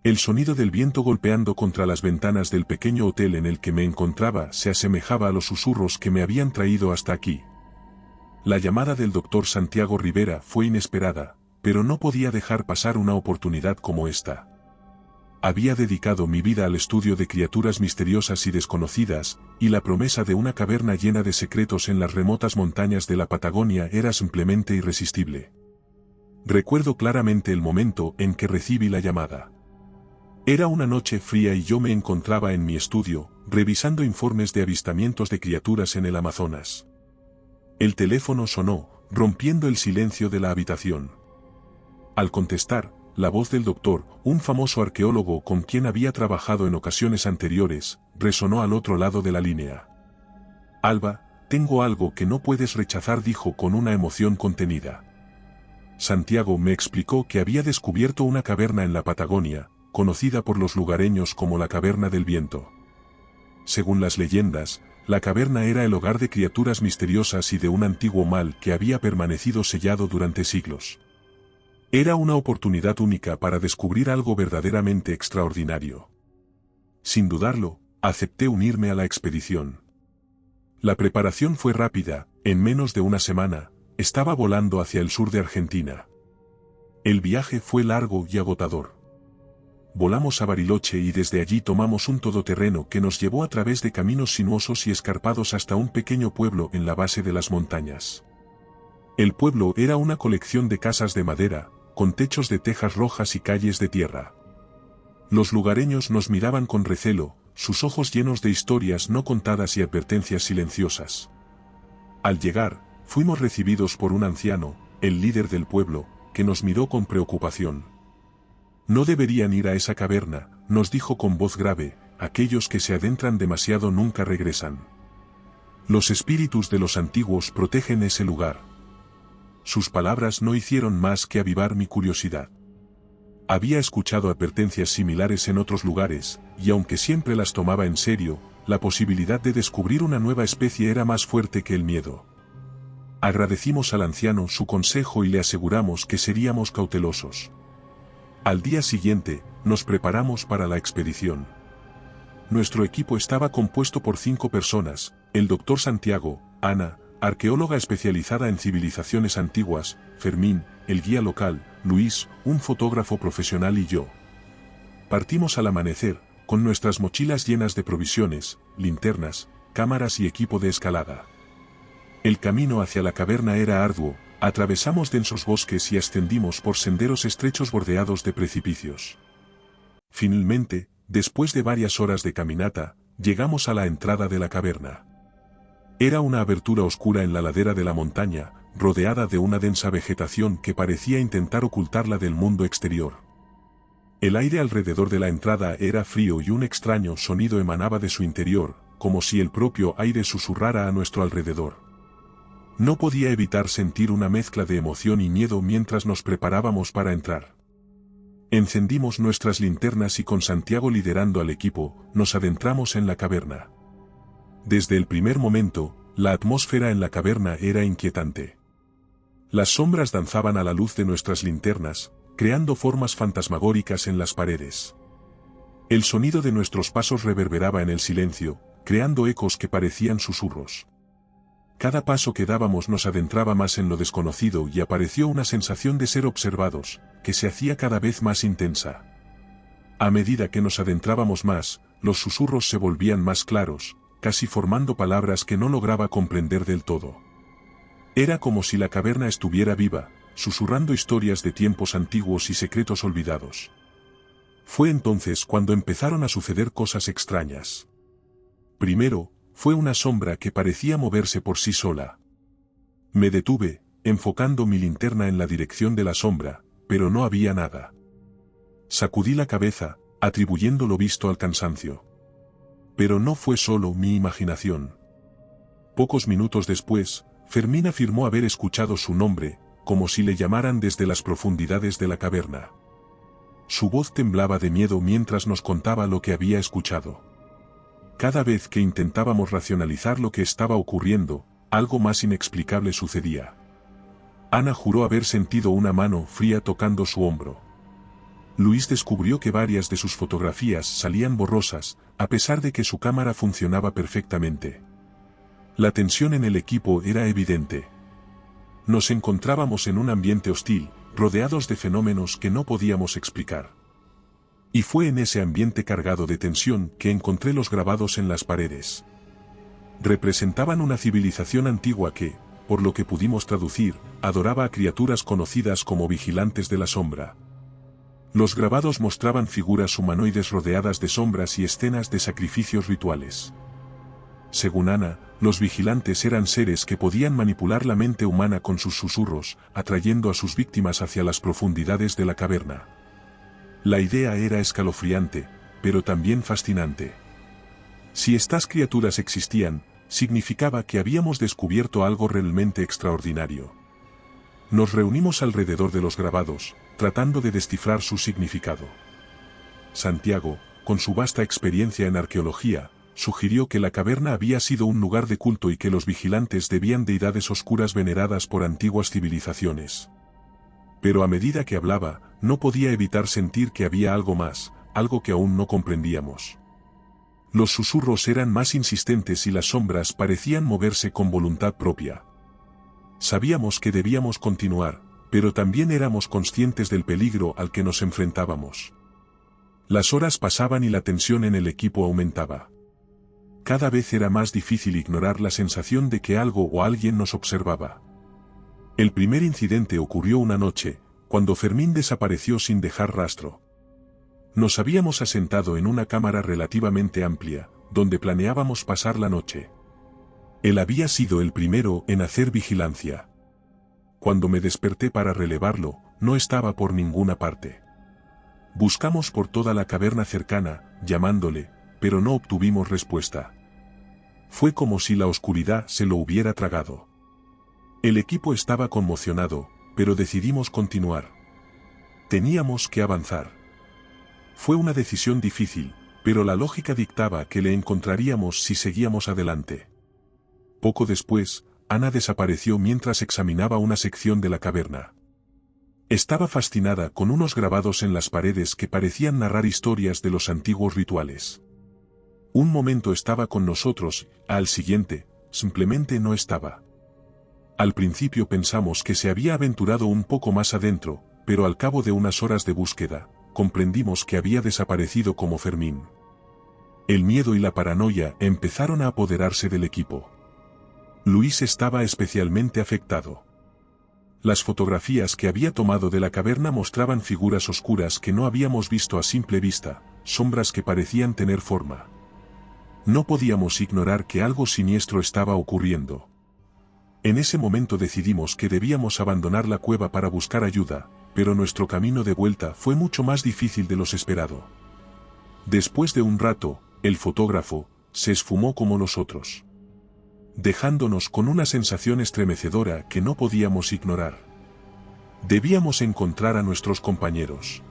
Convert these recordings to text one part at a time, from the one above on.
El sonido del viento golpeando contra las ventanas del pequeño hotel en el que me encontraba se asemejaba a los susurros que me habían traído hasta aquí. La llamada del doctor Santiago Rivera fue inesperada, pero no podía dejar pasar una oportunidad como esta. Había dedicado mi vida al estudio de criaturas misteriosas y desconocidas, y la promesa de una caverna llena de secretos en las remotas montañas de la Patagonia era simplemente irresistible. Recuerdo claramente el momento en que recibí la llamada. Era una noche fría y yo me encontraba en mi estudio, revisando informes de avistamientos de criaturas en el Amazonas. El teléfono sonó, rompiendo el silencio de la habitación. Al contestar, la voz del doctor, un famoso arqueólogo con quien había trabajado en ocasiones anteriores, resonó al otro lado de la línea. Alba, tengo algo que no puedes rechazar, dijo con una emoción contenida. Santiago me explicó que había descubierto una caverna en la Patagonia, conocida por los lugareños como la Caverna del Viento. Según las leyendas, la caverna era el hogar de criaturas misteriosas y de un antiguo mal que había permanecido sellado durante siglos. Era una oportunidad única para descubrir algo verdaderamente extraordinario. Sin dudarlo, acepté unirme a la expedición. La preparación fue rápida, en menos de una semana, estaba volando hacia el sur de Argentina. El viaje fue largo y agotador. Volamos a Bariloche y desde allí tomamos un todoterreno que nos llevó a través de caminos sinuosos y escarpados hasta un pequeño pueblo en la base de las montañas. El pueblo era una colección de casas de madera, con techos de tejas rojas y calles de tierra. Los lugareños nos miraban con recelo, sus ojos llenos de historias no contadas y advertencias silenciosas. Al llegar, fuimos recibidos por un anciano, el líder del pueblo, que nos miró con preocupación. No deberían ir a esa caverna, nos dijo con voz grave, aquellos que se adentran demasiado nunca regresan. Los espíritus de los antiguos protegen ese lugar. Sus palabras no hicieron más que avivar mi curiosidad. Había escuchado advertencias similares en otros lugares, y aunque siempre las tomaba en serio, la posibilidad de descubrir una nueva especie era más fuerte que el miedo. Agradecimos al anciano su consejo y le aseguramos que seríamos cautelosos. Al día siguiente, nos preparamos para la expedición. Nuestro equipo estaba compuesto por 5 personas, el doctor Santiago, Ana, arqueóloga especializada en civilizaciones antiguas, Fermín, el guía local, Luis, un fotógrafo profesional y yo. Partimos al amanecer, con nuestras mochilas llenas de provisiones, linternas, cámaras y equipo de escalada. El camino hacia la caverna era arduo. Atravesamos densos bosques y ascendimos por senderos estrechos bordeados de precipicios. Finalmente, después de varias horas de caminata, llegamos a la entrada de la caverna. Era una abertura oscura en la ladera de la montaña, rodeada de una densa vegetación que parecía intentar ocultarla del mundo exterior. El aire alrededor de la entrada era frío y un extraño sonido emanaba de su interior, como si el propio aire susurrara a nuestro alrededor. No podía evitar sentir una mezcla de emoción y miedo mientras nos preparábamos para entrar. Encendimos nuestras linternas y con Santiago liderando al equipo, nos adentramos en la caverna. Desde el primer momento, la atmósfera en la caverna era inquietante. Las sombras danzaban a la luz de nuestras linternas, creando formas fantasmagóricas en las paredes. El sonido de nuestros pasos reverberaba en el silencio, creando ecos que parecían susurros. Cada paso que dábamos nos adentraba más en lo desconocido y apareció una sensación de ser observados, que se hacía cada vez más intensa. A medida que nos adentrábamos más, los susurros se volvían más claros, casi formando palabras que no lograba comprender del todo. Era como si la caverna estuviera viva, susurrando historias de tiempos antiguos y secretos olvidados. Fue entonces cuando empezaron a suceder cosas extrañas. Primero, fue una sombra que parecía moverse por sí sola. Me detuve, enfocando mi linterna en la dirección de la sombra, pero no había nada. Sacudí la cabeza, atribuyendo lo visto al cansancio. Pero no fue solo mi imaginación. Pocos minutos después, Fermín afirmó haber escuchado su nombre, como si le llamaran desde las profundidades de la caverna. Su voz temblaba de miedo mientras nos contaba lo que había escuchado. Cada vez que intentábamos racionalizar lo que estaba ocurriendo, algo más inexplicable sucedía. Ana juró haber sentido una mano fría tocando su hombro. Luis descubrió que varias de sus fotografías salían borrosas, a pesar de que su cámara funcionaba perfectamente. La tensión en el equipo era evidente. Nos encontrábamos en un ambiente hostil, rodeados de fenómenos que no podíamos explicar. Y fue en ese ambiente cargado de tensión que encontré los grabados en las paredes. Representaban una civilización antigua que, por lo que pudimos traducir, adoraba a criaturas conocidas como vigilantes de la sombra. Los grabados mostraban figuras humanoides rodeadas de sombras y escenas de sacrificios rituales. Según Ana, los vigilantes eran seres que podían manipular la mente humana con sus susurros, atrayendo a sus víctimas hacia las profundidades de la caverna. La idea era escalofriante, pero también fascinante. Si estas criaturas existían, significaba que habíamos descubierto algo realmente extraordinario. Nos reunimos alrededor de los grabados, tratando de descifrar su significado. Santiago, con su vasta experiencia en arqueología, sugirió que la caverna había sido un lugar de culto y que los vigilantes debían deidades oscuras veneradas por antiguas civilizaciones. Pero a medida que hablaba, no podía evitar sentir que había algo más, algo que aún no comprendíamos. Los susurros eran más insistentes y las sombras parecían moverse con voluntad propia. Sabíamos que debíamos continuar, pero también éramos conscientes del peligro al que nos enfrentábamos. Las horas pasaban y la tensión en el equipo aumentaba. Cada vez era más difícil ignorar la sensación de que algo o alguien nos observaba. El primer incidente ocurrió una noche, cuando Fermín desapareció sin dejar rastro. Nos habíamos asentado en una cámara relativamente amplia, donde planeábamos pasar la noche. Él había sido el primero en hacer vigilancia. Cuando me desperté para relevarlo, no estaba por ninguna parte. Buscamos por toda la caverna cercana, llamándole, pero no obtuvimos respuesta. Fue como si la oscuridad se lo hubiera tragado. El equipo estaba conmocionado, pero decidimos continuar. Teníamos que avanzar. Fue una decisión difícil, pero la lógica dictaba que le encontraríamos si seguíamos adelante. Poco después, Ana desapareció mientras examinaba una sección de la caverna. Estaba fascinada con unos grabados en las paredes que parecían narrar historias de los antiguos rituales. Un momento estaba con nosotros, al siguiente, simplemente no estaba. Al principio pensamos que se había aventurado un poco más adentro, pero al cabo de unas horas de búsqueda, comprendimos que había desaparecido como Fermín. El miedo y la paranoia empezaron a apoderarse del equipo. Luis estaba especialmente afectado. Las fotografías que había tomado de la caverna mostraban figuras oscuras que no habíamos visto a simple vista, sombras que parecían tener forma. No podíamos ignorar que algo siniestro estaba ocurriendo. En ese momento decidimos que debíamos abandonar la cueva para buscar ayuda, pero nuestro camino de vuelta fue mucho más difícil de lo esperado. Después de un rato, el fotógrafo se esfumó como nosotros, dejándonos con una sensación estremecedora que no podíamos ignorar. Debíamos encontrar a nuestros compañeros.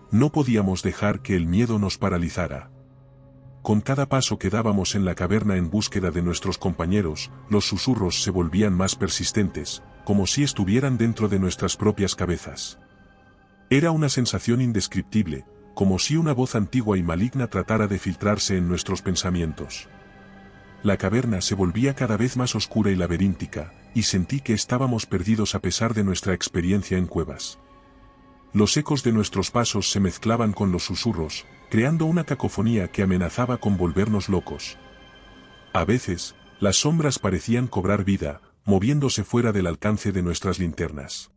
No podíamos dejar que el miedo nos paralizara. Con cada paso que dábamos en la caverna en búsqueda de nuestros compañeros, los susurros se volvían más persistentes, como si estuvieran dentro de nuestras propias cabezas. Era una sensación indescriptible, como si una voz antigua y maligna tratara de filtrarse en nuestros pensamientos. La caverna se volvía cada vez más oscura y laberíntica, y sentí que estábamos perdidos a pesar de nuestra experiencia en cuevas. Los ecos de nuestros pasos se mezclaban con los susurros, creando una cacofonía que amenazaba con volvernos locos. A veces, las sombras parecían cobrar vida, moviéndose fuera del alcance de nuestras linternas.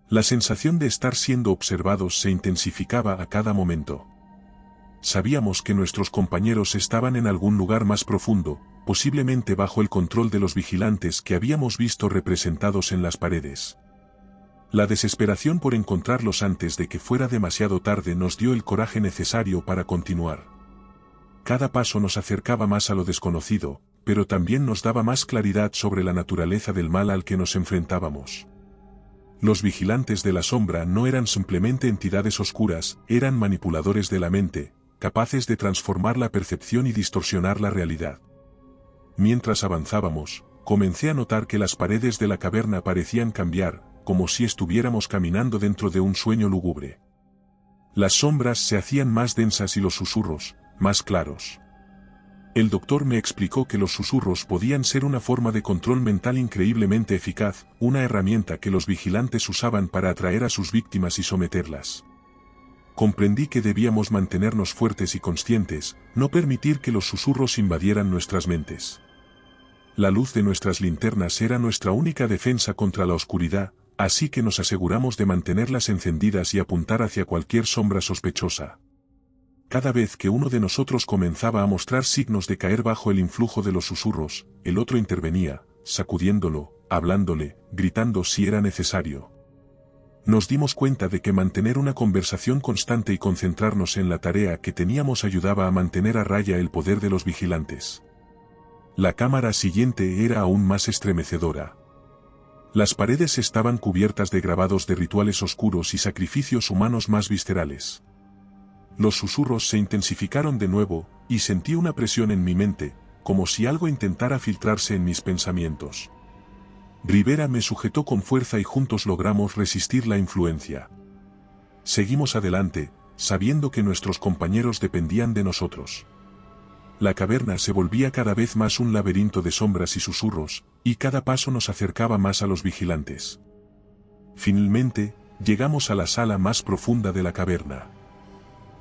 La sensación de estar siendo observados se intensificaba a cada momento. Sabíamos que nuestros compañeros estaban en algún lugar más profundo, posiblemente bajo el control de los vigilantes que habíamos visto representados en las paredes. La desesperación por encontrarlos antes de que fuera demasiado tarde nos dio el coraje necesario para continuar. Cada paso nos acercaba más a lo desconocido, pero también nos daba más claridad sobre la naturaleza del mal al que nos enfrentábamos. Los vigilantes de la sombra no eran simplemente entidades oscuras, eran manipuladores de la mente, capaces de transformar la percepción y distorsionar la realidad. Mientras avanzábamos, comencé a notar que las paredes de la caverna parecían cambiar, como si estuviéramos caminando dentro de un sueño lúgubre. Las sombras se hacían más densas y los susurros, más claros. El doctor me explicó que los susurros podían ser una forma de control mental increíblemente eficaz, una herramienta que los vigilantes usaban para atraer a sus víctimas y someterlas. Comprendí que debíamos mantenernos fuertes y conscientes, no permitir que los susurros invadieran nuestras mentes. La luz de nuestras linternas era nuestra única defensa contra la oscuridad, así que nos aseguramos de mantenerlas encendidas y apuntar hacia cualquier sombra sospechosa. Cada vez que uno de nosotros comenzaba a mostrar signos de caer bajo el influjo de los susurros, el otro intervenía, sacudiéndolo, hablándole, gritando si era necesario. Nos dimos cuenta de que mantener una conversación constante y concentrarnos en la tarea que teníamos ayudaba a mantener a raya el poder de los vigilantes. La cámara siguiente era aún más estremecedora. Las paredes estaban cubiertas de grabados de rituales oscuros y sacrificios humanos más viscerales. Los susurros se intensificaron de nuevo, y sentí una presión en mi mente, como si algo intentara filtrarse en mis pensamientos. Rivera me sujetó con fuerza y juntos logramos resistir la influencia. Seguimos adelante, sabiendo que nuestros compañeros dependían de nosotros. La caverna se volvía cada vez más un laberinto de sombras y susurros, y cada paso nos acercaba más a los vigilantes. Finalmente, llegamos a la sala más profunda de la caverna.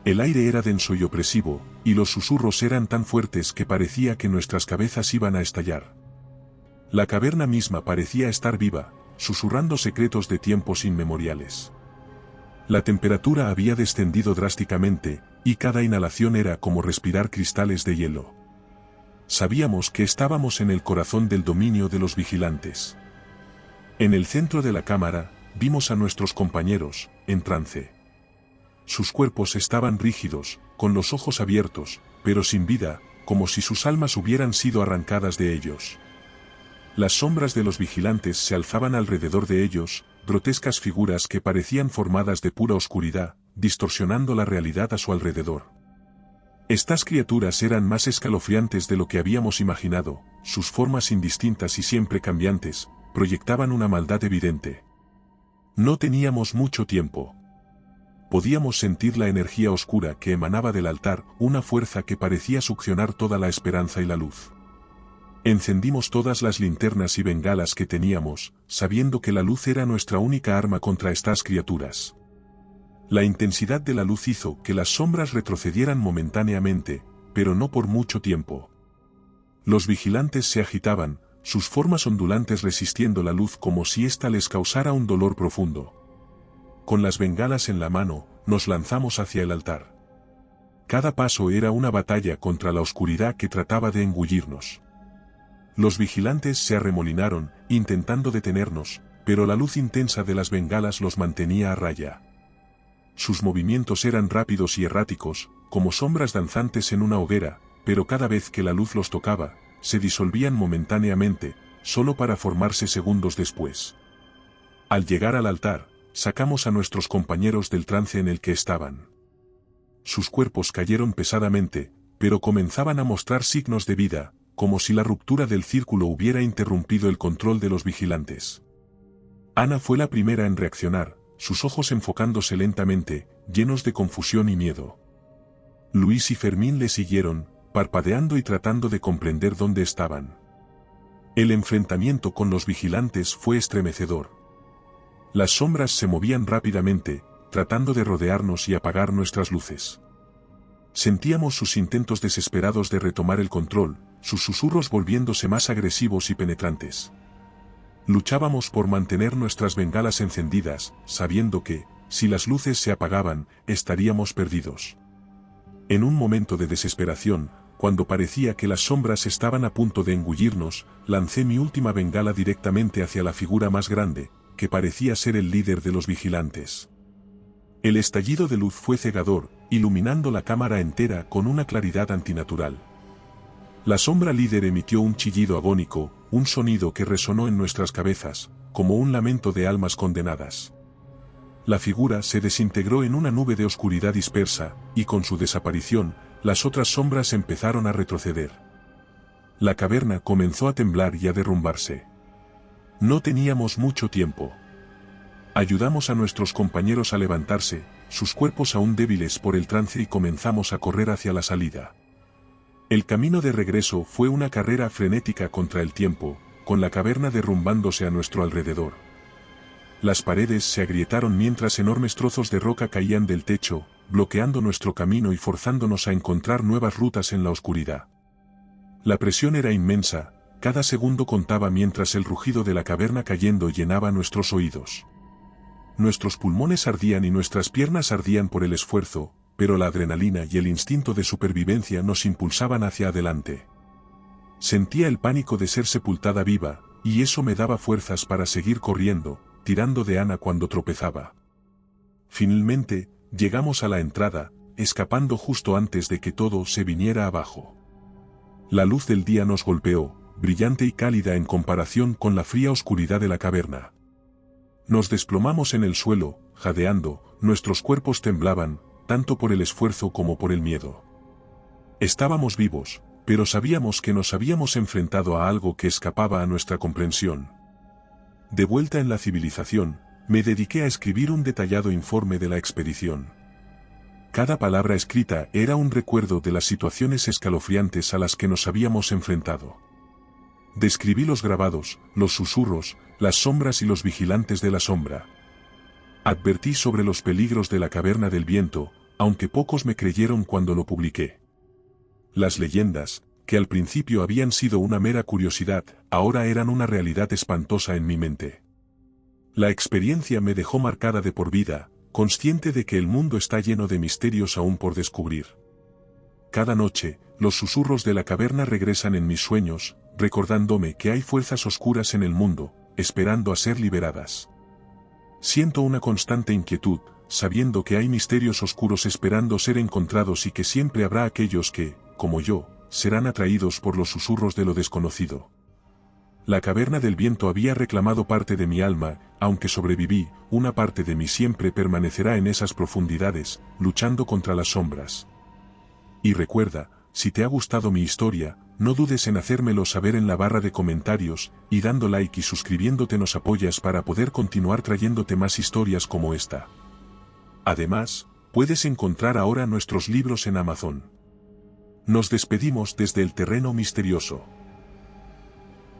El aire era denso y opresivo, y los susurros eran tan fuertes que parecía que nuestras cabezas iban a estallar. La caverna misma parecía estar viva, susurrando secretos de tiempos inmemoriales. La temperatura había descendido drásticamente, y cada inhalación era como respirar cristales de hielo. Sabíamos que estábamos en el corazón del dominio de los vigilantes. En el centro de la cámara, vimos a nuestros compañeros, en trance. Sus cuerpos estaban rígidos, con los ojos abiertos, pero sin vida, como si sus almas hubieran sido arrancadas de ellos. Las sombras de los vigilantes se alzaban alrededor de ellos, grotescas figuras que parecían formadas de pura oscuridad, distorsionando la realidad a su alrededor. Estas criaturas eran más escalofriantes de lo que habíamos imaginado, sus formas indistintas y siempre cambiantes, proyectaban una maldad evidente. No teníamos mucho tiempo. Podíamos sentir la energía oscura que emanaba del altar, una fuerza que parecía succionar toda la esperanza y la luz. Encendimos todas las linternas y bengalas que teníamos, sabiendo que la luz era nuestra única arma contra estas criaturas. La intensidad de la luz hizo que las sombras retrocedieran momentáneamente, pero no por mucho tiempo. Los vigilantes se agitaban, sus formas ondulantes resistiendo la luz como si ésta les causara un dolor profundo. Con las bengalas en la mano, nos lanzamos hacia el altar. Cada paso era una batalla contra la oscuridad que trataba de engullirnos. Los vigilantes se arremolinaron, intentando detenernos, pero la luz intensa de las bengalas los mantenía a raya. Sus movimientos eran rápidos y erráticos, como sombras danzantes en una hoguera, pero cada vez que la luz los tocaba, se disolvían momentáneamente, solo para formarse segundos después. Al llegar al altar, sacamos a nuestros compañeros del trance en el que estaban. Sus cuerpos cayeron pesadamente, pero comenzaban a mostrar signos de vida, como si la ruptura del círculo hubiera interrumpido el control de los vigilantes. Ana fue la primera en reaccionar, sus ojos enfocándose lentamente, llenos de confusión y miedo. Luis y Fermín le siguieron, parpadeando y tratando de comprender dónde estaban. El enfrentamiento con los vigilantes fue estremecedor. Las sombras se movían rápidamente, tratando de rodearnos y apagar nuestras luces. Sentíamos sus intentos desesperados de retomar el control, sus susurros volviéndose más agresivos y penetrantes. Luchábamos por mantener nuestras bengalas encendidas, sabiendo que, si las luces se apagaban, estaríamos perdidos. En un momento de desesperación, cuando parecía que las sombras estaban a punto de engullirnos, lancé mi última bengala directamente hacia la figura más grande, que parecía ser el líder de los vigilantes. El estallido de luz fue cegador, iluminando la cámara entera con una claridad antinatural. La sombra líder emitió un chillido agónico, un sonido que resonó en nuestras cabezas, como un lamento de almas condenadas. La figura se desintegró en una nube de oscuridad dispersa, y con su desaparición, las otras sombras empezaron a retroceder. La caverna comenzó a temblar y a derrumbarse. No teníamos mucho tiempo. Ayudamos a nuestros compañeros a levantarse, sus cuerpos aún débiles por el trance, y comenzamos a correr hacia la salida. El camino de regreso fue una carrera frenética contra el tiempo, con la caverna derrumbándose a nuestro alrededor. Las paredes se agrietaron mientras enormes trozos de roca caían del techo, bloqueando nuestro camino y forzándonos a encontrar nuevas rutas en la oscuridad. La presión era inmensa, cada segundo contaba mientras el rugido de la caverna cayendo llenaba nuestros oídos. Nuestros pulmones ardían y nuestras piernas ardían por el esfuerzo, pero la adrenalina y el instinto de supervivencia nos impulsaban hacia adelante. Sentía el pánico de ser sepultada viva, y eso me daba fuerzas para seguir corriendo, tirando de Ana cuando tropezaba. Finalmente, llegamos a la entrada, escapando justo antes de que todo se viniera abajo. La luz del día nos golpeó, brillante y cálida en comparación con la fría oscuridad de la caverna. Nos desplomamos en el suelo, jadeando, nuestros cuerpos temblaban, tanto por el esfuerzo como por el miedo. Estábamos vivos, pero sabíamos que nos habíamos enfrentado a algo que escapaba a nuestra comprensión. De vuelta en la civilización, me dediqué a escribir un detallado informe de la expedición. Cada palabra escrita era un recuerdo de las situaciones escalofriantes a las que nos habíamos enfrentado. Describí los grabados, los susurros, las sombras y los vigilantes de la sombra. Advertí sobre los peligros de la caverna del viento, aunque pocos me creyeron cuando lo publiqué. Las leyendas, que al principio habían sido una mera curiosidad, ahora eran una realidad espantosa en mi mente. La experiencia me dejó marcada de por vida, consciente de que el mundo está lleno de misterios aún por descubrir. Cada noche, los susurros de la caverna regresan en mis sueños, recordándome que hay fuerzas oscuras en el mundo, esperando a ser liberadas. Siento una constante inquietud, sabiendo que hay misterios oscuros esperando ser encontrados y que siempre habrá aquellos que, como yo, serán atraídos por los susurros de lo desconocido. La caverna del viento había reclamado parte de mi alma, aunque sobreviví, una parte de mí siempre permanecerá en esas profundidades, luchando contra las sombras. Y recuerda, si te ha gustado mi historia, no dudes en hacérmelo saber en la barra de comentarios, y dando like y suscribiéndote nos apoyas para poder continuar trayéndote más historias como esta. Además, puedes encontrar ahora nuestros libros en Amazon. Nos despedimos desde el terreno misterioso.